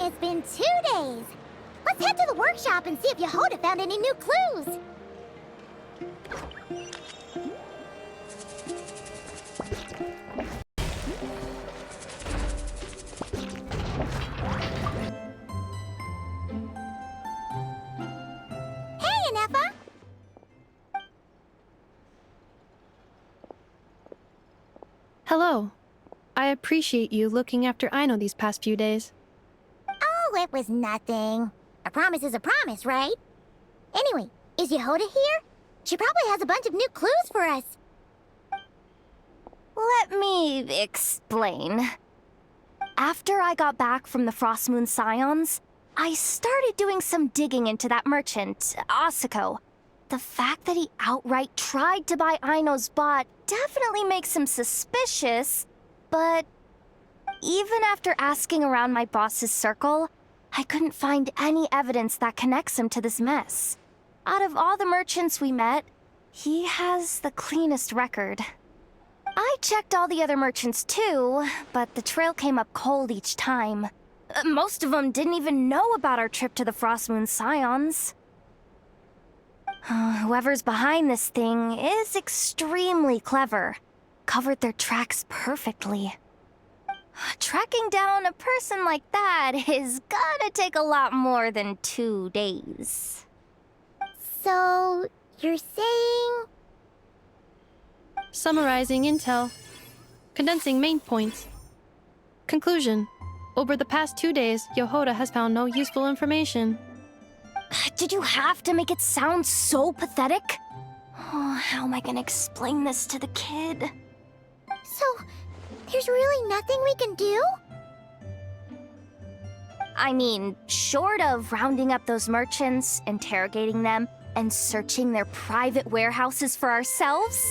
It's been 2 days. Let's head to the workshop and see if Yehoda found any new clues. Hey, Anefa. Hello. I appreciate you looking after Aino these past few days. Oh, it was nothing. A promise is a promise, right? Anyway, is Yehoda here? She probably has a bunch of new clues for us. Let me explain. After I got back from the Frost Moon Scions, I started doing some digging into that merchant, Asako. The fact that he outright tried to buy Aino's bot definitely makes him suspicious, but even after asking around my boss's circle, I couldn't find any evidence that connects him to this mess. Out of all the merchants we met, he has the cleanest record. I checked all the other merchants too, but the trail came up cold each time. Most of them didn't even know about our trip to the Frost Moon Scions. Whoever's behind this thing is extremely clever. Covered their tracks perfectly. Tracking down a person like that is gonna take a lot more than 2 days. So, you're saying... Summarizing intel. Condensing main points. Conclusion. Over the past 2 days, Yehoda has found no useful information. Did you have to make it sound so pathetic? Oh, how am I gonna explain this to the kid? So, there's really nothing we can do? I mean, short of rounding up those merchants, interrogating them, and searching their private warehouses for ourselves?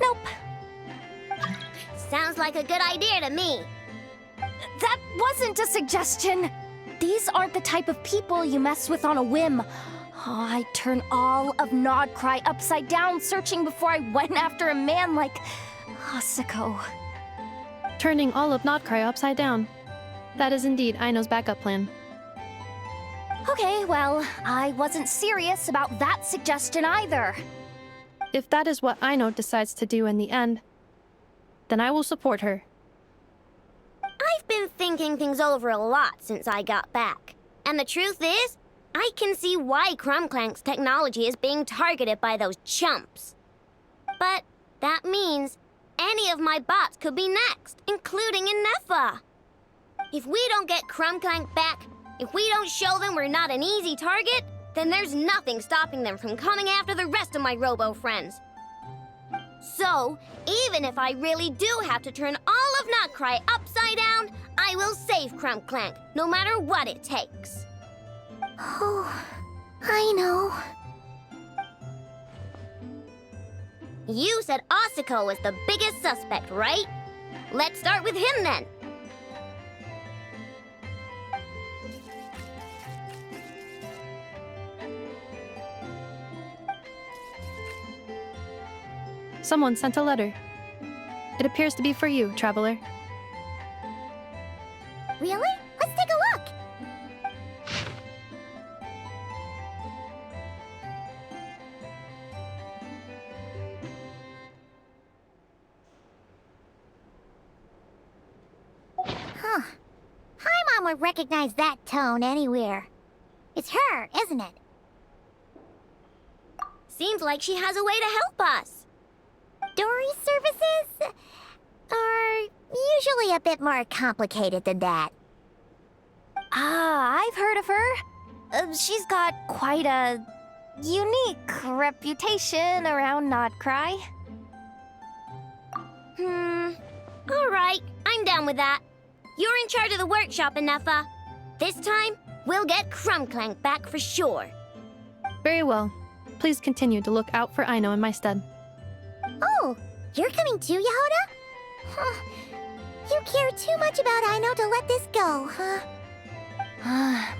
Nope. Sounds like a good idea to me. That wasn't a suggestion. These aren't the type of people you mess with on a whim. Oh, I'd turn all of Nod-krai upside down searching before I went after a man like Asako. Turning all of Nod-krai upside down. That is indeed Aino's backup plan. Okay, well, I wasn't serious about that suggestion either. If that is what Aino decides to do in the end, then I will support her. I've been thinking things over a lot since I got back. And the truth is, I can see why Klontang's technology is being targeted by those chumps. But that means any of my bots could be next, including Anefa. If we don't get Klontang back, if we don't show them we're not an easy target, then there's nothing stopping them from coming after the rest of my robo-friends. So, even if I really do have to turn all of Nod-krai upside down, I will save Klontang, no matter what it takes. Oh, I know. You said Asako was the biggest suspect, right? Let's start with him then. Someone sent a letter. It appears to be for you, traveler. Really? Let's take a look. Huh. Paimon would recognize that tone anywhere. It's her, isn't it? Seems like she has a way to help us. Dory's services are usually a bit more complicated than that. Ah, I've heard of her. She's got quite a unique reputation around Nod-krai. Alright, I'm down with that. You're in charge of the workshop, Anefa. This time, we'll get Klontang back for sure. Very well. Please continue to look out for Aino in my stead. Oh, you're coming too, Yehoda? Huh. You care too much about Aino to let this go, huh?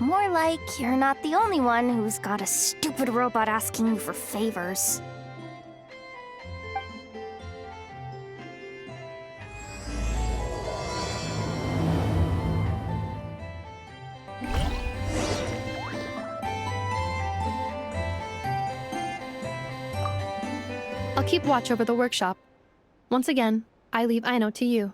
More like you're not the only one who's got a stupid robot asking you for favors. keep watch over the workshop. Once again, I leave Aino to you.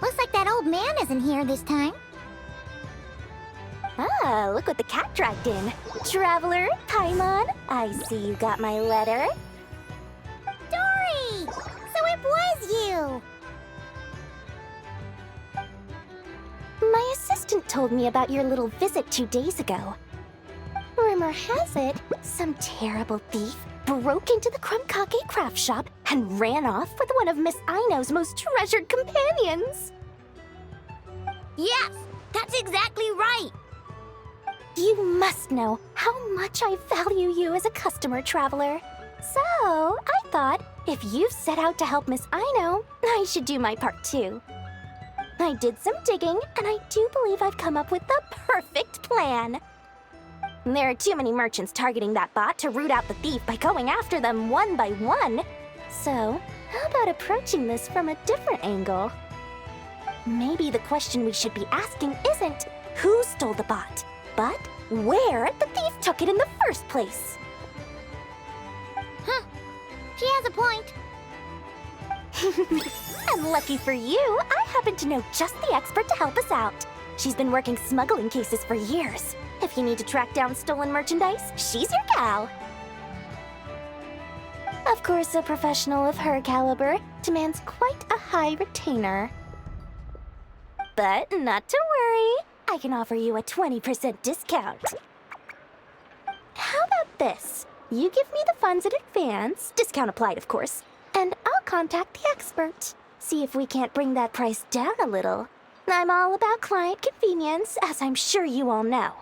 Looks like that old man isn't here this time. Ah, look what the cat dragged in. Traveler, Paimon, I see you got my letter. Dory! So it was you! My assistant told me about your little visit 2 days ago. Rumor has it, some terrible thief broke into the Krumkake craft shop and ran off with one of Miss Aino's most treasured companions. Yes, that's exactly right. You must know how much I value you as a customer, Traveler. So, I thought, if you've set out to help Miss Aino, I should do my part too. I did some digging, and I do believe I've come up with the perfect plan. There are too many merchants targeting that bot to root out the thief by going after them one by one. So, how about approaching this from a different angle? Maybe the question we should be asking isn't who stole the bot, but where the thief took it in the first place. Huh. She has a point. And lucky for you, I happen to know just the expert to help us out. She's been working smuggling cases for years. If you need to track down stolen merchandise, she's your gal. Of course, a professional of her caliber demands quite a high retainer. But not to worry, I can offer you a 20% discount. How about this? You give me the funds in advance, discount applied of course, and I'll contact the expert. See if we can't bring that price down a little. I'm all about client convenience, as I'm sure you all know.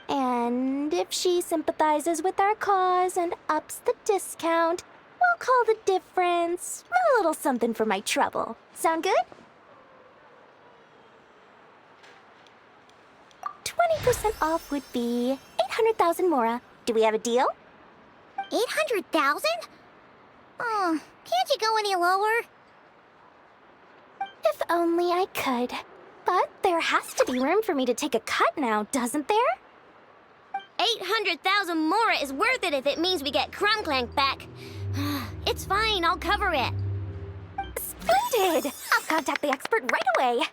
And if she sympathizes with our cause and ups the discount, we'll call the difference a little something for my trouble. Sound good? 20% off would be 800,000 mora. Do we have a deal? 800,000? Oh, can't you go any lower? If only I could. But there has to be room for me to take a cut now, doesn't there? 800,000 mora is worth it if it means we get Krumklank back. It's fine, I'll cover it. Splendid! I'll contact the expert right away.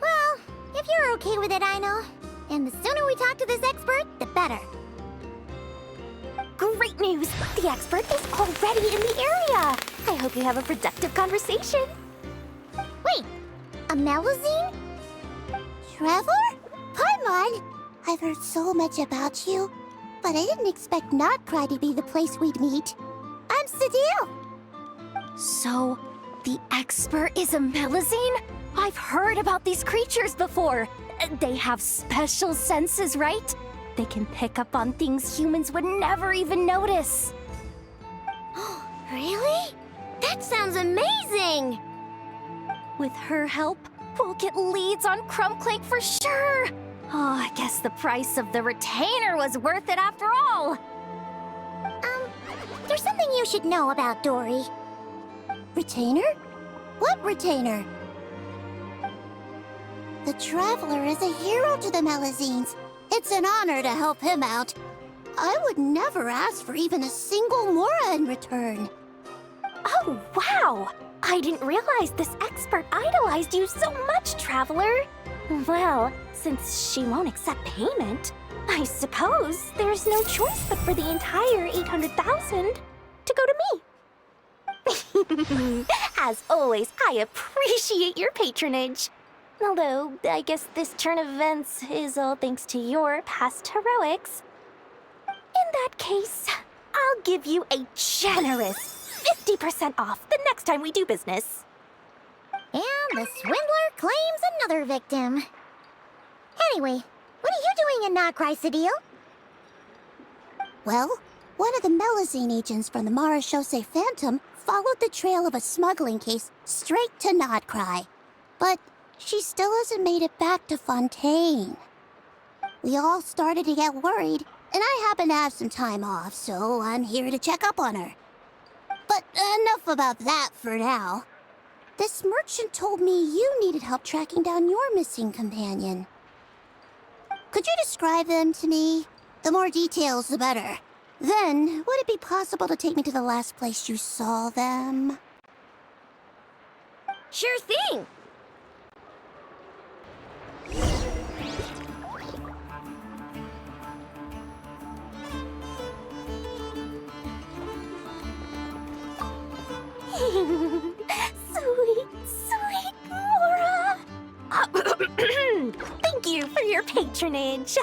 Well, if you're okay with it, Aino. And the sooner we talk to this expert, the better. Great news! The expert is already in the area! I hope you have a productive conversation. Wait, a Melazine? Trevor? Paimon! I've heard so much about you, but I didn't expect Nod-krai to be the place we'd meet. I'm Sadil! So, the expert is a Melazine? I've heard about these creatures before. They have special senses, right? They can pick up on things humans would never even notice. Really? That sounds amazing! With her help, we'll get leads on Krumklank for sure. Oh, I guess the price of the retainer was worth it after all. There's something you should know about Dory. Retainer? What retainer? The Traveler is a hero to the Melazines. It's an honor to help him out. I would never ask for even a single mora in return. Oh, wow! I didn't realize this expert idolized you so much, Traveler. Well, since she won't accept payment, I suppose there's no choice but for the entire 800,000 to go to me. As always, I appreciate your patronage. Although, I guess this turn of events is all thanks to your past heroics. In that case, I'll give you a generous 50% off the next time we do business. And the swindler claims another victim. Anyway, what are you doing in Nod-krai, Sadil? Well, one of the Melazine agents from the Marechaussee Phantom followed the trail of a smuggling case straight to Nod-krai. But she still hasn't made it back to Fontaine. We all started to get worried, and I happen to have some time off, so I'm here to check up on her. But enough about that for now. This merchant told me you needed help tracking down your missing companion. Could you describe them to me? The more details, the better. Then, would it be possible to take me to the last place you saw them? Sure thing! Sweet, sweet Laura! Thank you for your patronage.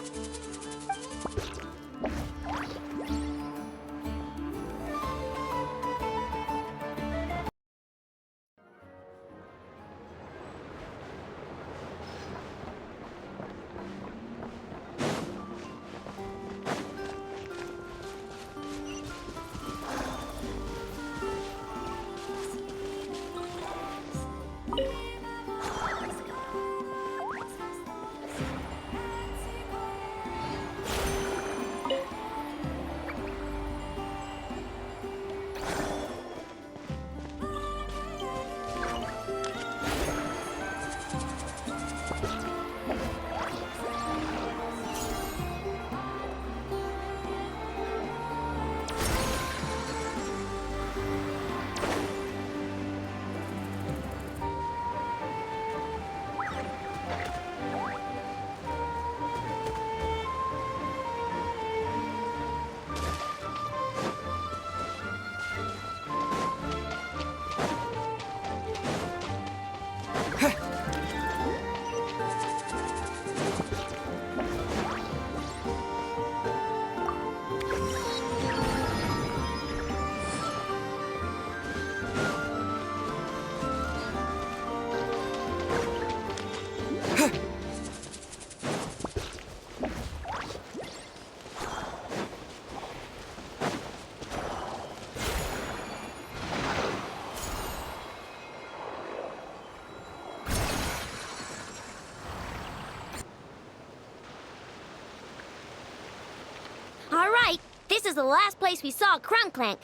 Alright, this is the last place we saw Klontang.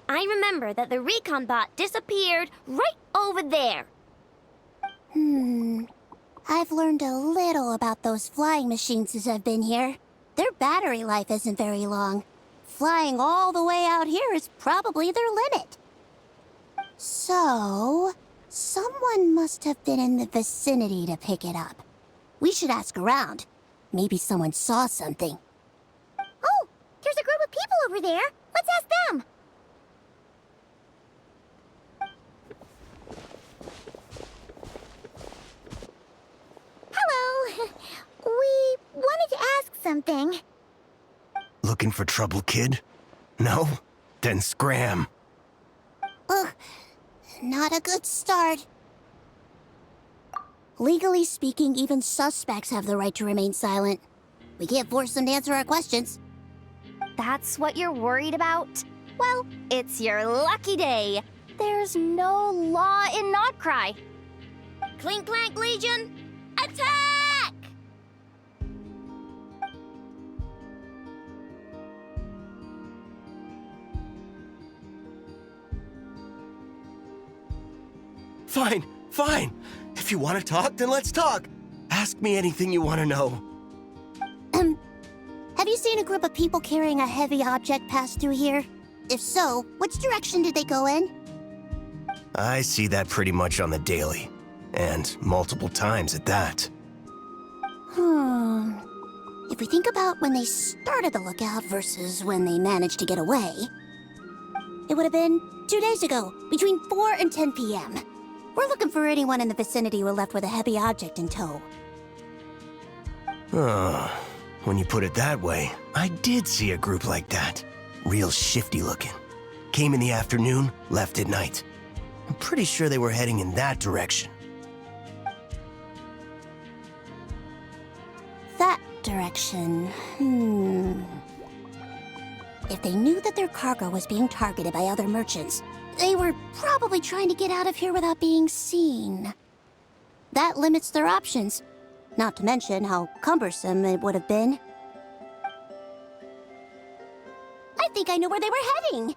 I remember that the recon bot disappeared right over there. I've learned a little about those flying machines since I've been here. Their battery life isn't very long. Flying all the way out here is probably their limit. So, someone must have been in the vicinity to pick it up. We should ask around. Maybe someone saw something. Oh, there's a group of people over there. Let's ask them. Hello. We wanted to ask something. Looking for trouble, kid? No? Then scram. Ugh, not a good start. Legally speaking, even suspects have the right to remain silent. We can't force them to answer our questions. That's what you're worried about? Well, it's your lucky day. There's no law in Nod-krai. Clink Clank Legion, attack! Fine, fine. If you want to talk, then let's talk. Ask me anything you want to know. Have you seen a group of people carrying a heavy object pass through here? If so, which direction did they go in? I see that pretty much on the daily. And multiple times at that. If we think about when they started the lookout versus when they managed to get away, it would have been 2 days ago, between 4 and 10 p.m. We're looking for anyone in the vicinity who were left with a heavy object in tow. When you put it that way, I did see a group like that. Real shifty looking. Came in the afternoon, left at night. I'm pretty sure they were heading in that direction. direction. If they knew that their cargo was being targeted by other merchants, they were probably trying to get out of here without being seen. That limits their options, not to mention how cumbersome it would have been. I think I know where they were heading!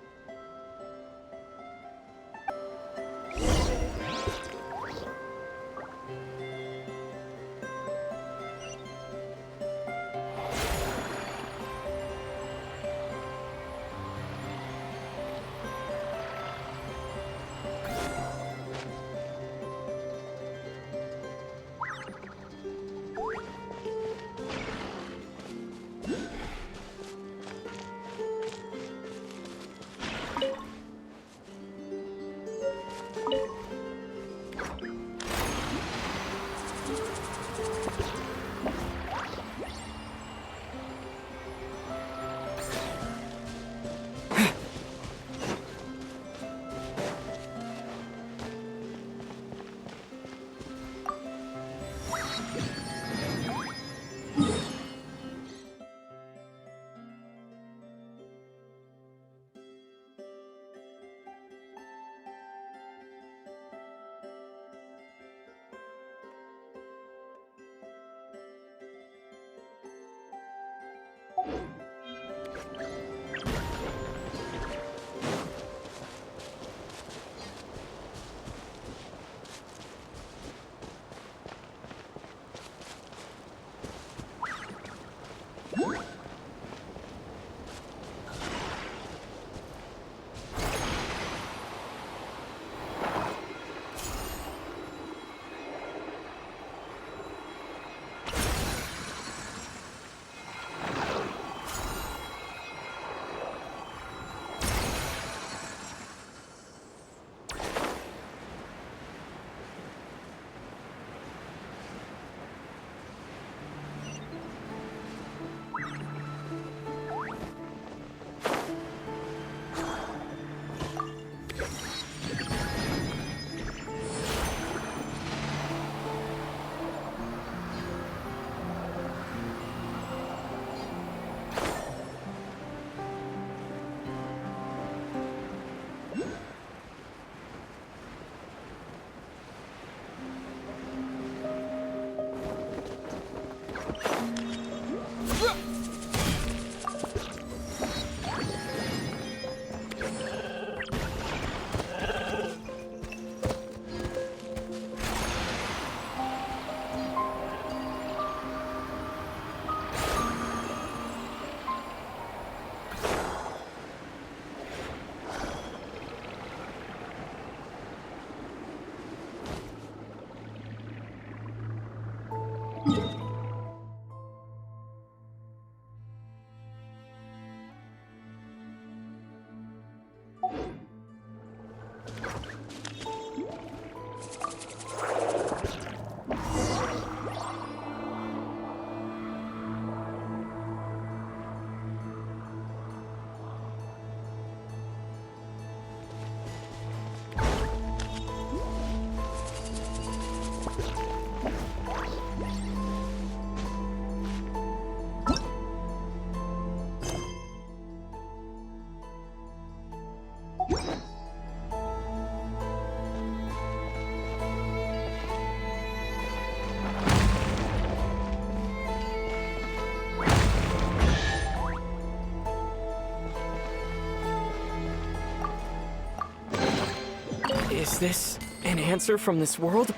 Is this an answer from this world?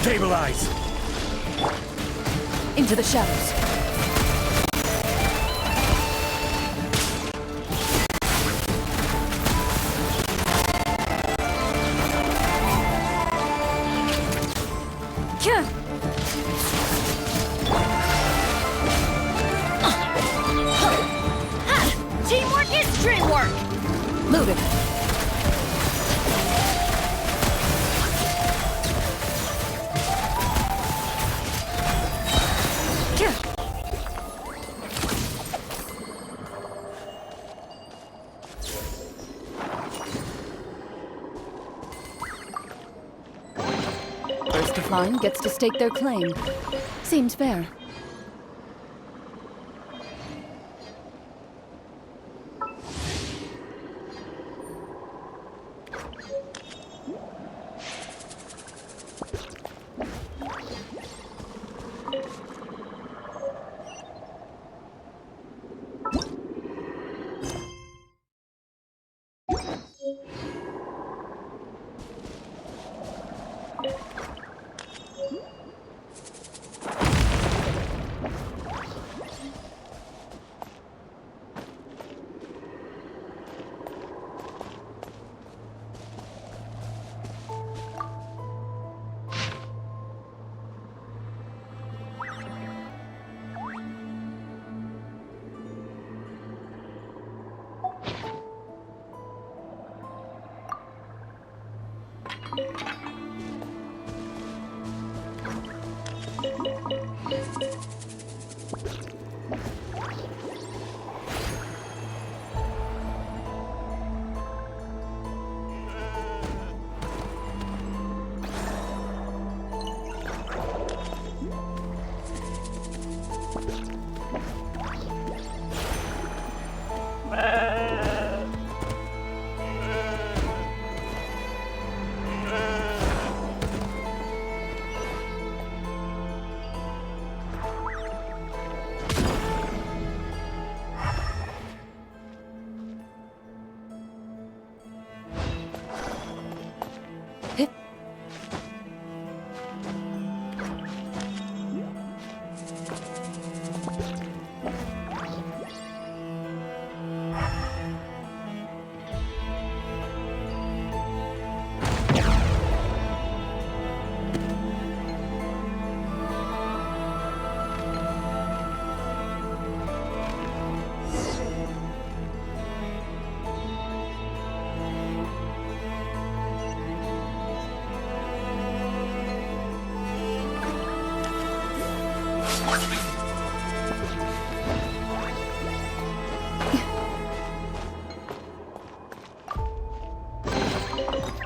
Stabilize! Into the shadows. Teamwork is dreamwork! Loaded. First to find gets to stake their claim. Seems fair.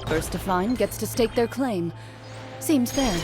First to find gets to stake their claim. Seems fair.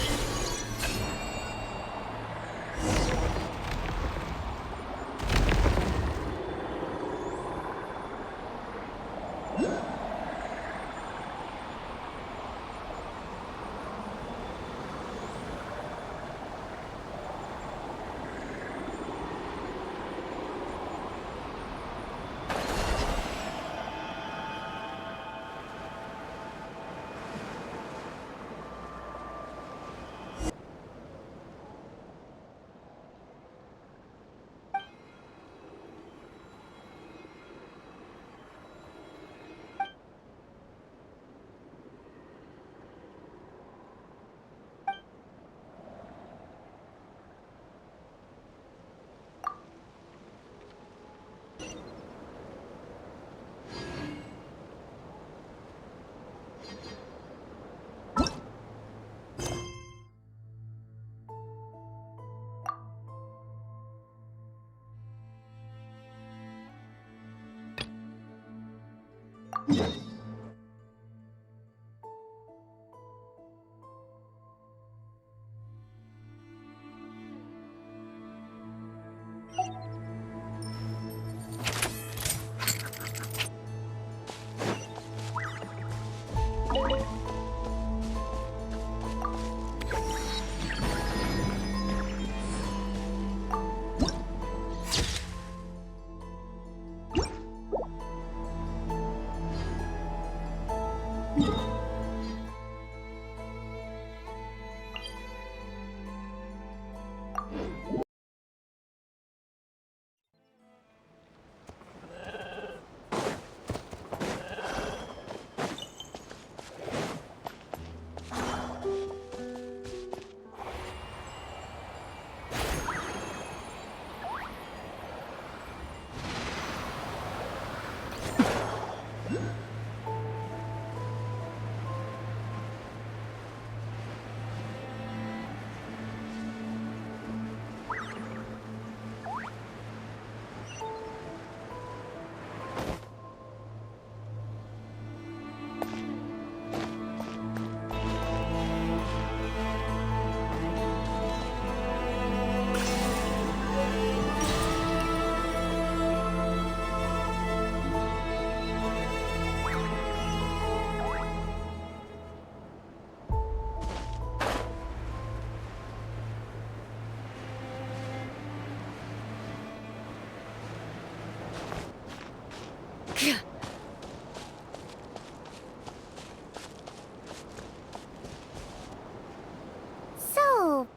So,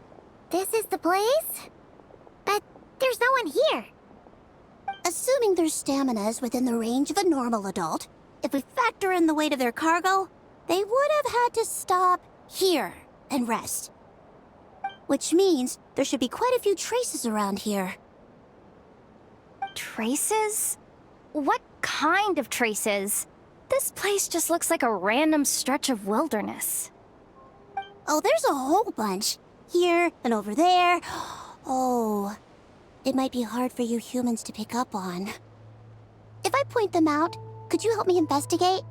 this is the place? But there's no one here. Assuming their stamina is within the range of a normal adult, if we factor in the weight of their cargo, they would have had to stop here and rest. Which means there should be quite a few traces around here. Traces? What kind of traces? This place just looks like a random stretch of wilderness. Oh, there's a whole bunch. Here and over there. Oh, it might be hard for you humans to pick up on. If I point them out, could you help me investigate?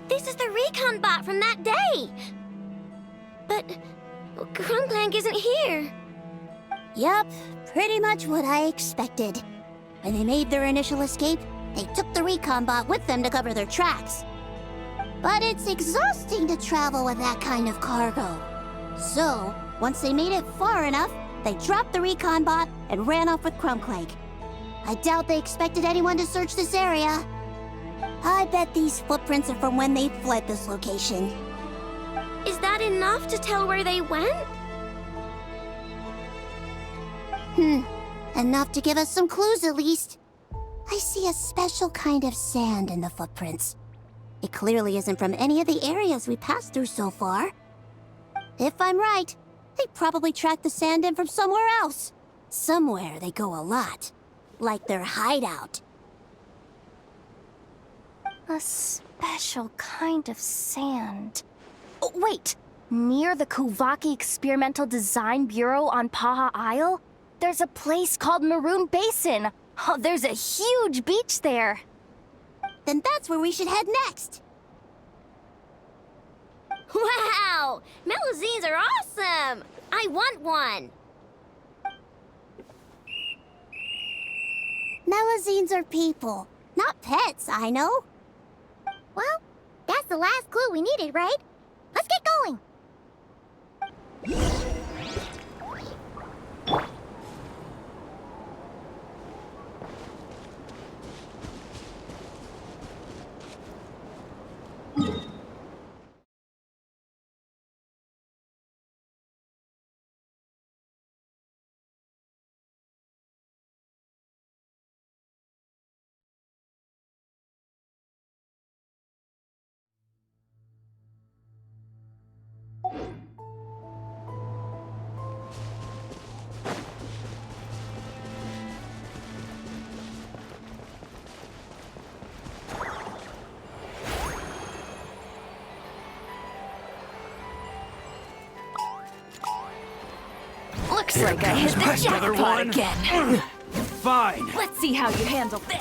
This is the recon bot from that day! But Klontang isn't here. Yep, pretty much what I expected. When they made their initial escape, they took the recon bot with them to cover their tracks. But it's exhausting to travel with that kind of cargo. So, once they made it far enough, they dropped the recon bot and ran off with Klontang. I doubt they expected anyone to search this area. I bet these footprints are from when they fled this location. Is that enough to tell where they went? Enough to give us some clues at least. I see a special kind of sand in the footprints. It clearly isn't from any of the areas we passed through so far. If I'm right, they probably tracked the sand in from somewhere else. Somewhere they go a lot. Like their hideout. A special kind of sand. Oh, wait! Near the Kuvaki Experimental Design Bureau on Paha Isle, there's a place called Maroon Basin. Oh, there's a huge beach there. Then that's where we should head next. Wow! Melazines are awesome! I want one! Melazines are people, not pets, I know. Well, that's the last clue we needed, right? Let's get going! Looks like I hit the jackpot again. Fine. Let's see how you handle this.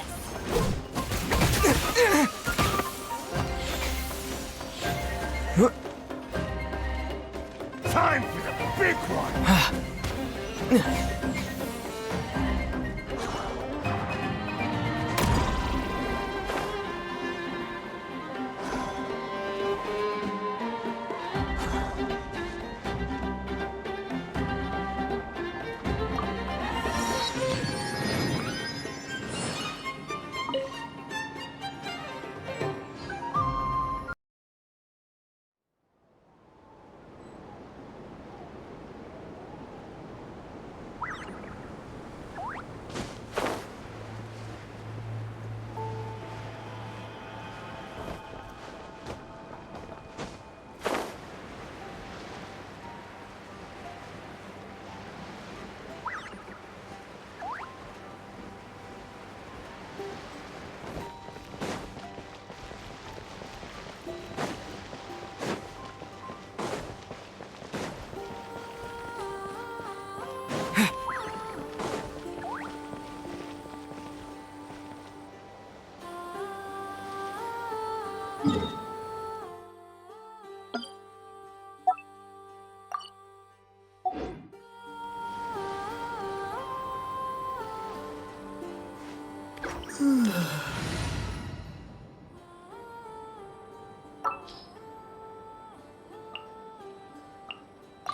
Time for the big one!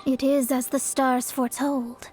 It is as the stars foretold.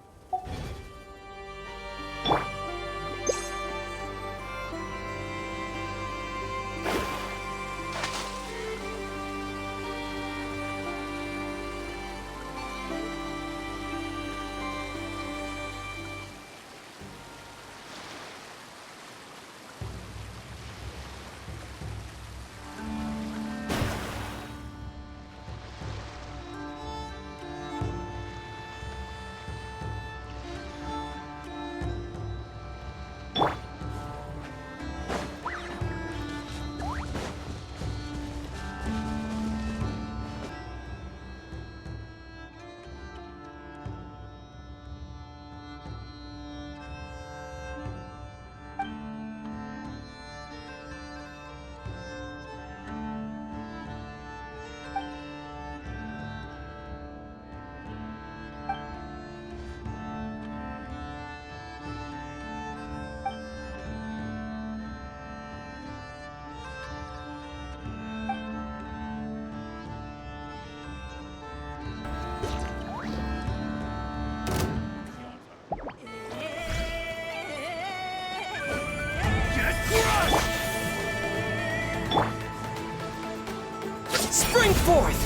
Spring forth!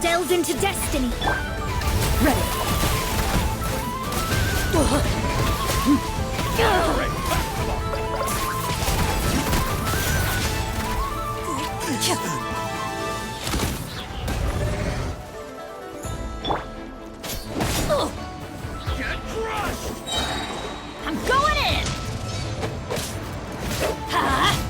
Delve into destiny. Ready. I'm going in! Ha!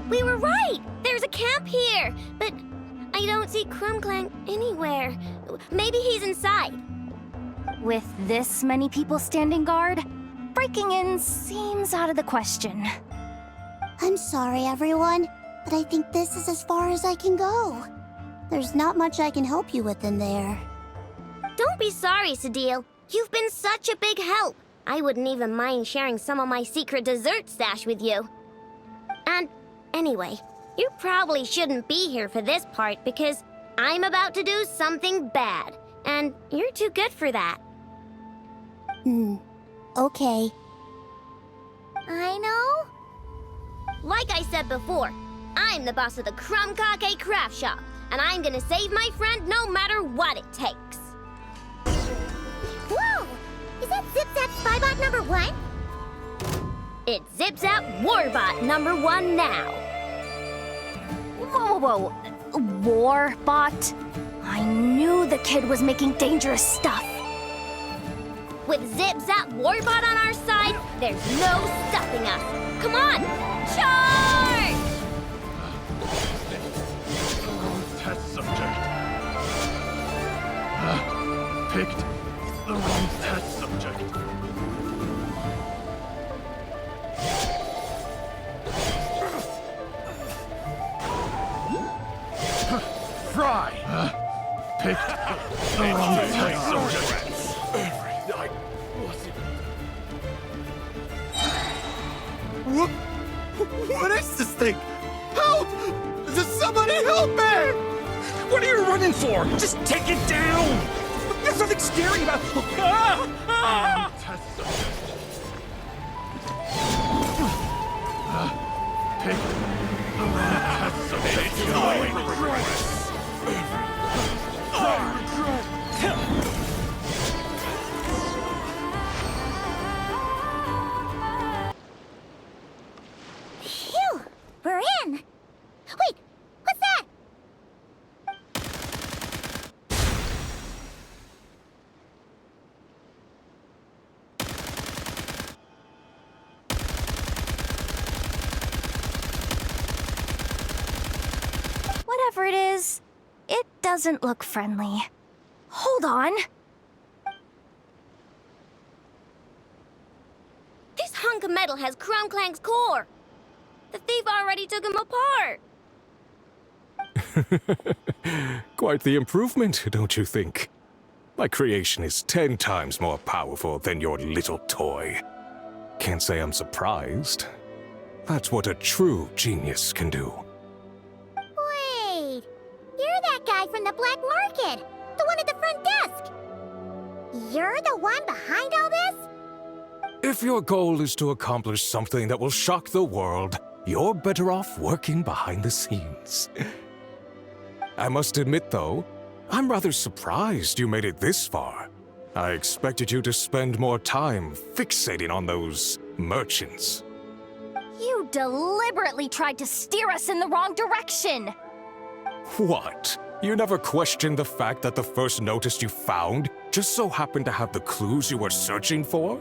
We were right! There's a camp here! But I don't see Krumklang anywhere. Maybe he's inside. With this many people standing guard, breaking in seems out of the question. I'm sorry, everyone, but I think this is as far as I can go. There's not much I can help you with in there. Don't be sorry, Sadil. You've been such a big help. I wouldn't even mind sharing some of my secret dessert stash with you. And anyway, you probably shouldn't be here for this part because I'm about to do something bad, and you're too good for that. Okay. I know. Like I said before, I'm the boss of the Krumkake Craft Shop, and I'm gonna save my friend no matter what it takes. Whoa! Is that Zip-Zap Spybot number 1? It's Zip-Zap Warbot number 1 now. Whoa, whoa, whoa. Warbot? I knew the kid was making dangerous stuff. With Zip-Zap Warbot on our side, there's no stopping us. Come on, charge! Test subject. Picked the wrong test subject. Fry! Picked the wrong test subject. What is this thing? Help! Does somebody help me? What are you running for? Just take it down! There's nothing scary about... Test subject. Pick the wrong test subject. I regret. Phew! We're in! Wait! What's that? Whatever it is, it doesn't look friendly. Hold on. This hunk of metal has Krumklang's core. The thief already took him apart. Quite the improvement, don't you think? My creation is 10 times more powerful than your little toy. Can't say I'm surprised. That's what a true genius can do. Wait! You're that guy from the black market! The one at the front desk! You're the one behind all this? If your goal is to accomplish something that will shock the world, you're better off working behind the scenes. I must admit, though, I'm rather surprised you made it this far. I expected you to spend more time fixating on those merchants. You deliberately tried to steer us in the wrong direction. What? You never questioned the fact that the first notice you found just so happened to have the clues you were searching for?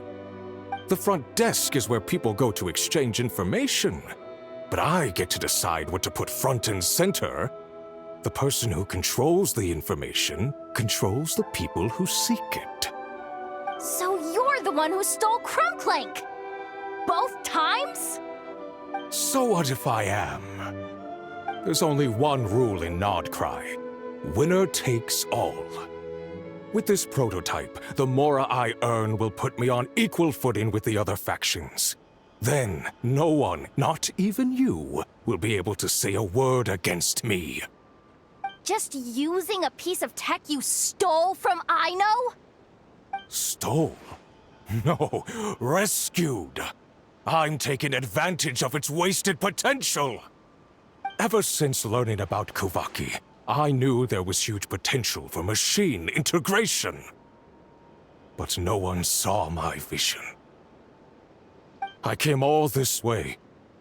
The front desk is where people go to exchange information. But I get to decide what to put front and center. The person who controls the information controls the people who seek it. So you're the one who stole Krumklank! Both times? So what if I am? There's only one rule in Nod-krai. Winner takes all. With this prototype, the mora I earn will put me on equal footing with the other factions. Then, no one, not even you, will be able to say a word against me. just using a piece of tech you stole from Aino? Stole? No, rescued. I'm taking advantage of its wasted potential. Ever since learning about Kuvaki, I knew there was huge potential for machine integration. But no one saw my vision. I came all this way,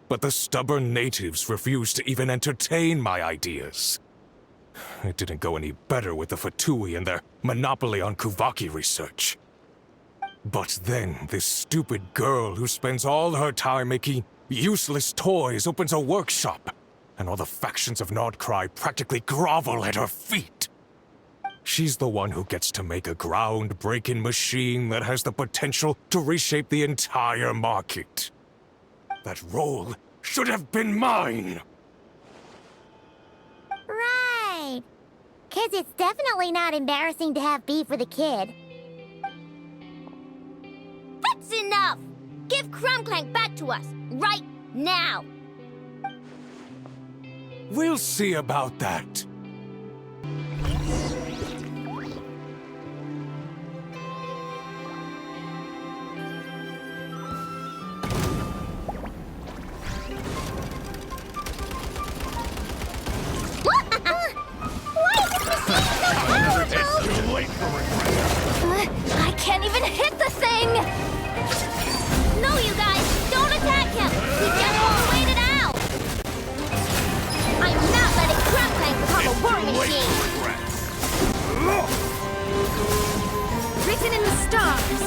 but the stubborn natives refused to even entertain my ideas. It didn't go any better with the Fatui and their monopoly on Kuvaki research. But then, this stupid girl who spends all her time making useless toys opens a workshop, and all the factions of Nod-krai practically grovel at her feet. She's the one who gets to make a groundbreaking machine that has the potential to reshape the entire market. That role should have been mine! Right. 'Cause it's definitely not embarrassing to have beef with a kid. That's enough! Give Klontang back to us, right now! We'll see about that. I can't even hit the thing! No, you guys! Don't attack him! He just won't wait it out! I'm not letting Klontang become a war machine! Written in the stars!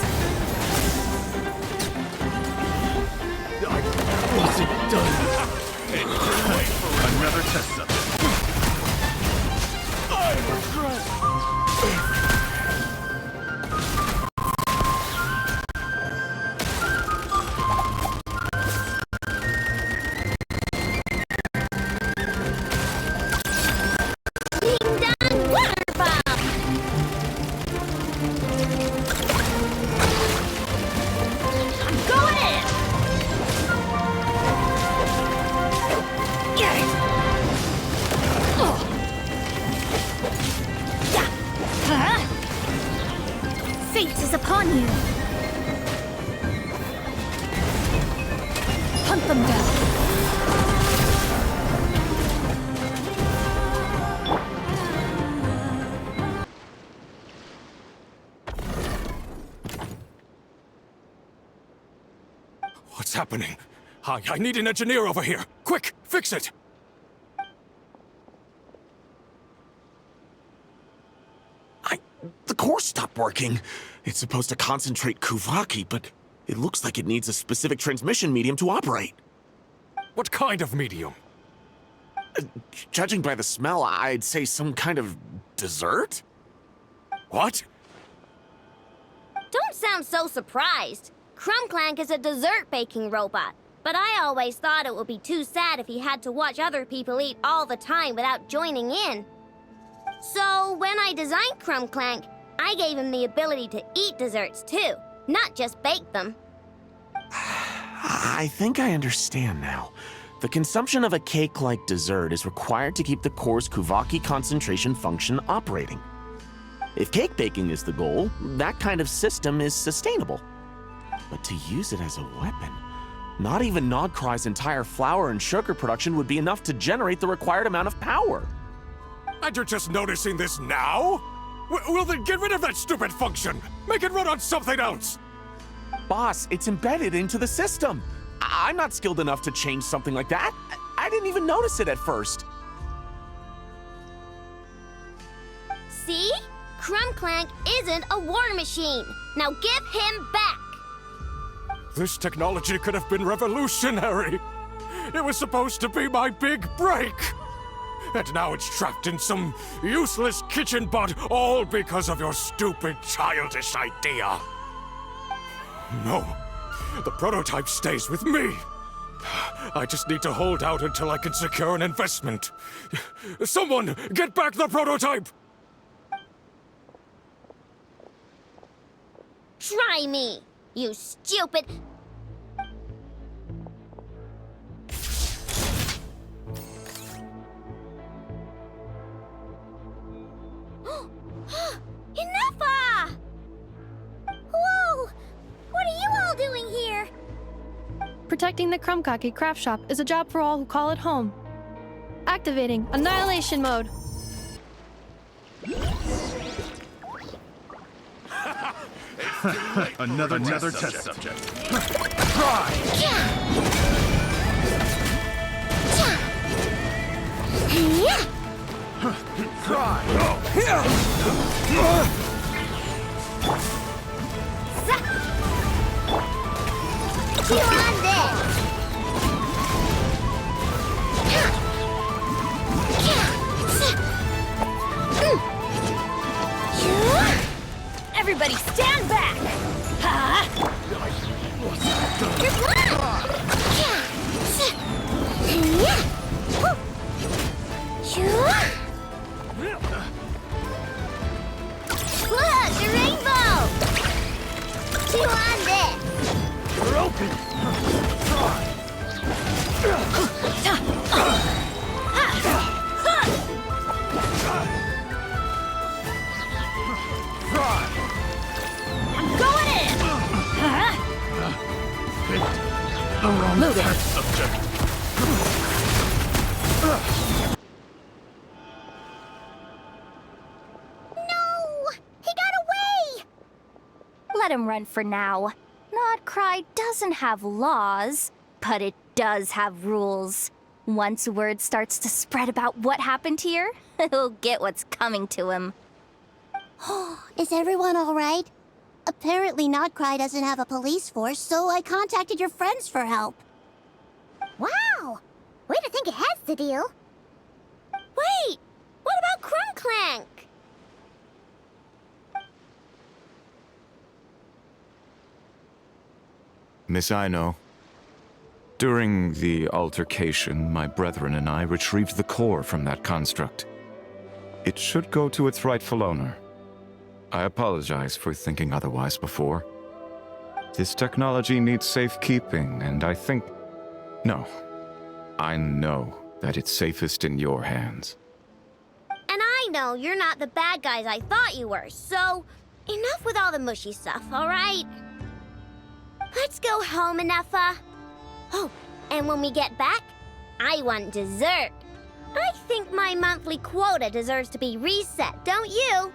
Wasn't done. Another test subject. I regret. Fate is upon you! Hunt them down! What's happening? I need an engineer over here. Quick, fix it! The core stopped working. It's supposed to concentrate Kuvaki, but it looks like it needs a specific transmission medium to operate. What kind of medium? Judging by the smell, I'd say some kind of dessert? What? Don't sound so surprised. Klontang is a dessert baking robot, but I always thought it would be too sad if he had to watch other people eat all the time without joining in. So when I designed Klontang, I gave him the ability to eat desserts too, not just bake them. I think I understand now. The consumption of a cake-like dessert is required to keep the core's Kuvaki concentration function operating. If cake baking is the goal, that kind of system is sustainable. But to use it as a weapon, not even Nod-krai's entire flour and sugar production would be enough to generate the required amount of power. And you're just noticing this now? Well then get rid of that stupid function! Make it run on something else! Boss, it's embedded into the system. I'm not skilled enough to change something like that. I didn't even notice it at first. See? Klontang isn't a war machine. Now give him back! This technology could have been revolutionary! It was supposed to be my big break! And now it's trapped in some useless kitchen bot, all because of your stupid, childish idea. No, the prototype stays with me. I just need to hold out until I can secure an investment. Someone, get back the prototype! Try me, you stupid... Protecting the Krumkake craft shop is a job for all who call it home. Activating Annihilation Mode. Another test subject. Try! Try! You on this! Everybody stand back! Look, the rainbow! You on this! We're open! Try! I'm going in! The wrong test subject. He got away! Let him run for now. Nod-krai doesn't have laws, but it does have rules. Once word starts to spread about what happened here, he'll get what's coming to him. Is everyone all right? Apparently Nod-krai doesn't have a police force, so I contacted your friends for help. Wow! Way to think ahead, the deal. Wait! What about Krumklank? Miss Aino, during the altercation, my brethren and I retrieved the core from that construct. It should go to its rightful owner. I apologize for thinking otherwise before. This technology needs safekeeping, and I think... No. I know that it's safest in your hands. And I know you're not the bad guys I thought you were, so enough with all the mushy stuff, all right? Let's go home, Enougha. Oh, and when we get back, I want dessert. I think my monthly quota deserves to be reset, don't you?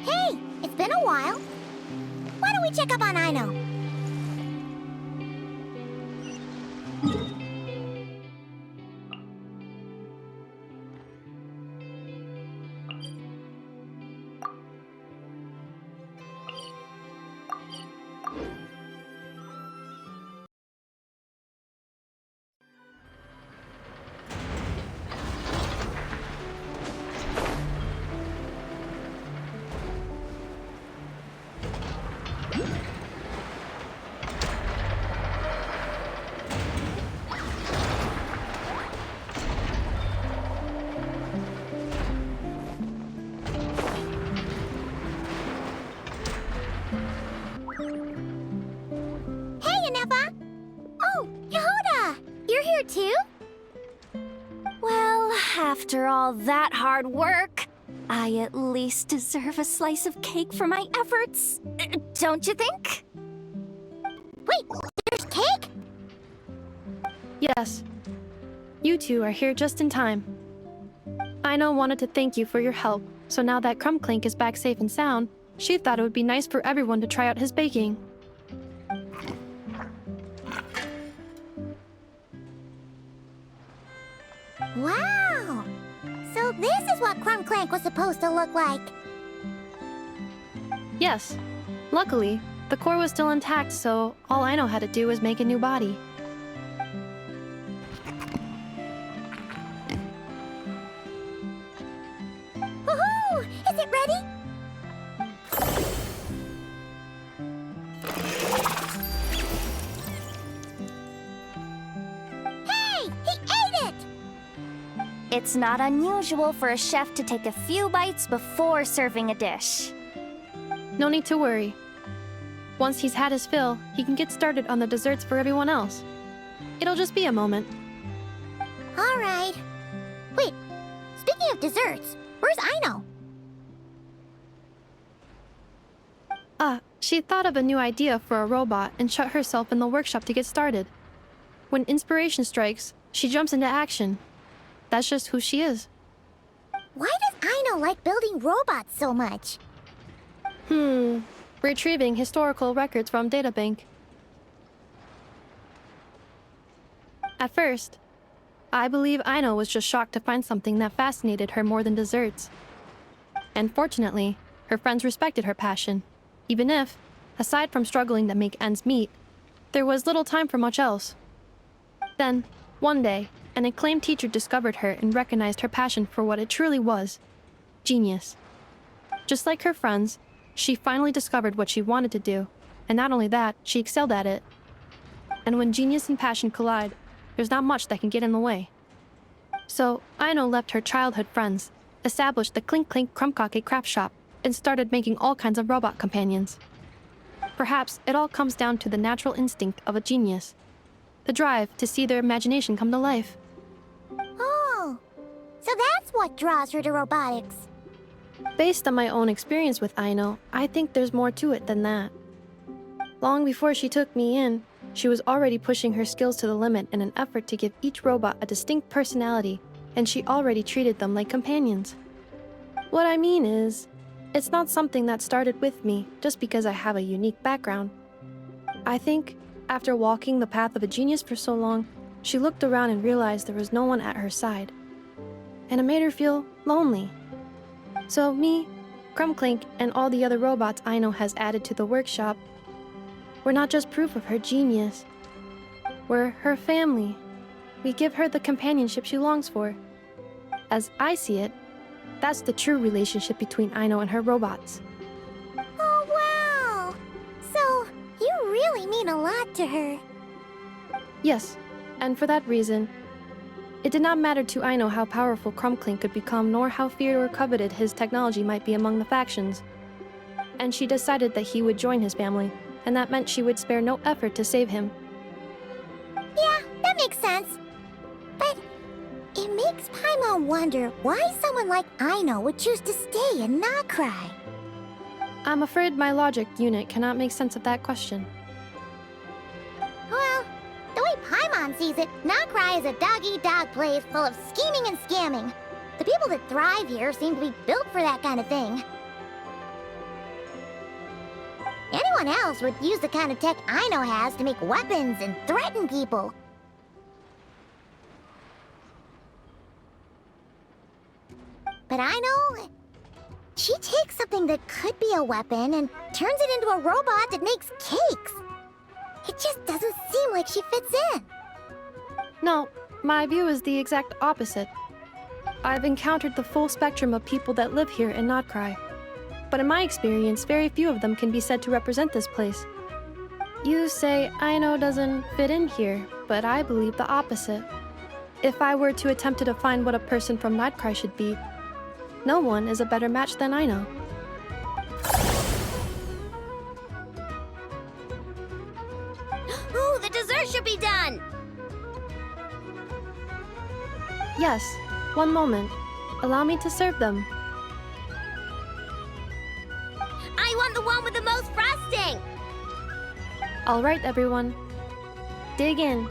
Hey, it's been a while. Why don't we check up on Aino? Too? Well, after all that hard work, I at least deserve a slice of cake for my efforts. Don't you think? Wait, there's cake? Yes. You two are here just in time. Aino wanted to thank you for your help, so now that Clink is back safe and sound, she thought it would be nice for everyone to try out his baking. Wow! So this is what Clank was supposed to look like. Yes. Luckily, the core was still intact, so all Aino had to do was make a new body. Woohoo! Is it ready? Hey! He ate it! It's not unusual for a chef to take a few bites before serving a dish. No need to worry. Once he's had his fill, he can get started on the desserts for everyone else. It'll just be a moment. All right. Wait, speaking of desserts, where's Aino? She thought of a new idea for a robot and shut herself in the workshop to get started. When inspiration strikes, she jumps into action. That's just who she is. Why does Aino like building robots so much? Retrieving historical records from databank. At first, I believe Aino was just shocked to find something that fascinated her more than desserts. And fortunately, her friends respected her passion, even if, aside from struggling to make ends meet, there was little time for much else. Then, one day, an acclaimed teacher discovered her and recognized her passion for what it truly was: genius. Just like her friends, she finally discovered what she wanted to do, and not only that, she excelled at it. And when genius and passion collide, there's not much that can get in the way. So, Aino left her childhood friends, established the Clink Crumpkake craft shop, and started making all kinds of robot companions. Perhaps it all comes down to the natural instinct of a genius, the drive to see their imagination come to life. Oh, so that's what draws her to robotics. Based on my own experience with Aino, I think there's more to it than that. Long before she took me in, she was already pushing her skills to the limit in an effort to give each robot a distinct personality, and she already treated them like companions. What I mean is, it's not something that started with me just because I have a unique background. I think, after walking the path of a genius for so long, she looked around and realized there was no one at her side. And it made her feel lonely. So me, Clink, and all the other robots Aino has added to the workshop were not just proof of her genius, We're her family. We give her the companionship she longs for. As I see it, that's the true relationship between Aino and her robots. Oh, wow! So, you really mean a lot to her. Yes, and for that reason, it did not matter to Aino how powerful Krumkling could become, nor how feared or coveted his technology might be among the factions. And she decided that he would join his family, and that meant she would spare no effort to save him. Yeah, that makes sense. But it makes Paimon wonder why someone like Aino would choose to stay in Nod-krai. I'm afraid my logic unit cannot make sense of that question. Well, the way Paimon sees it, Nod-krai is a dog-eat-dog place full of scheming and scamming. The people that thrive here seem to be built for that kind of thing. Anyone else would use the kind of tech Aino has to make weapons and threaten people. But Aino, she takes something that could be a weapon and turns it into a robot that makes cakes. It just doesn't seem like she fits in. No, my view is the exact opposite. I've encountered the full spectrum of people that live here in Nod-krai. But in my experience, very few of them can be said to represent this place. You say Aino doesn't fit in here, but I believe the opposite. If I were to attempt to define what a person from Nod-krai should be, no one is a better match than Aino. Ooh, the dessert should be done! Yes, one moment. Allow me to serve them. I want the one with the most frosting! All right, everyone. Dig in.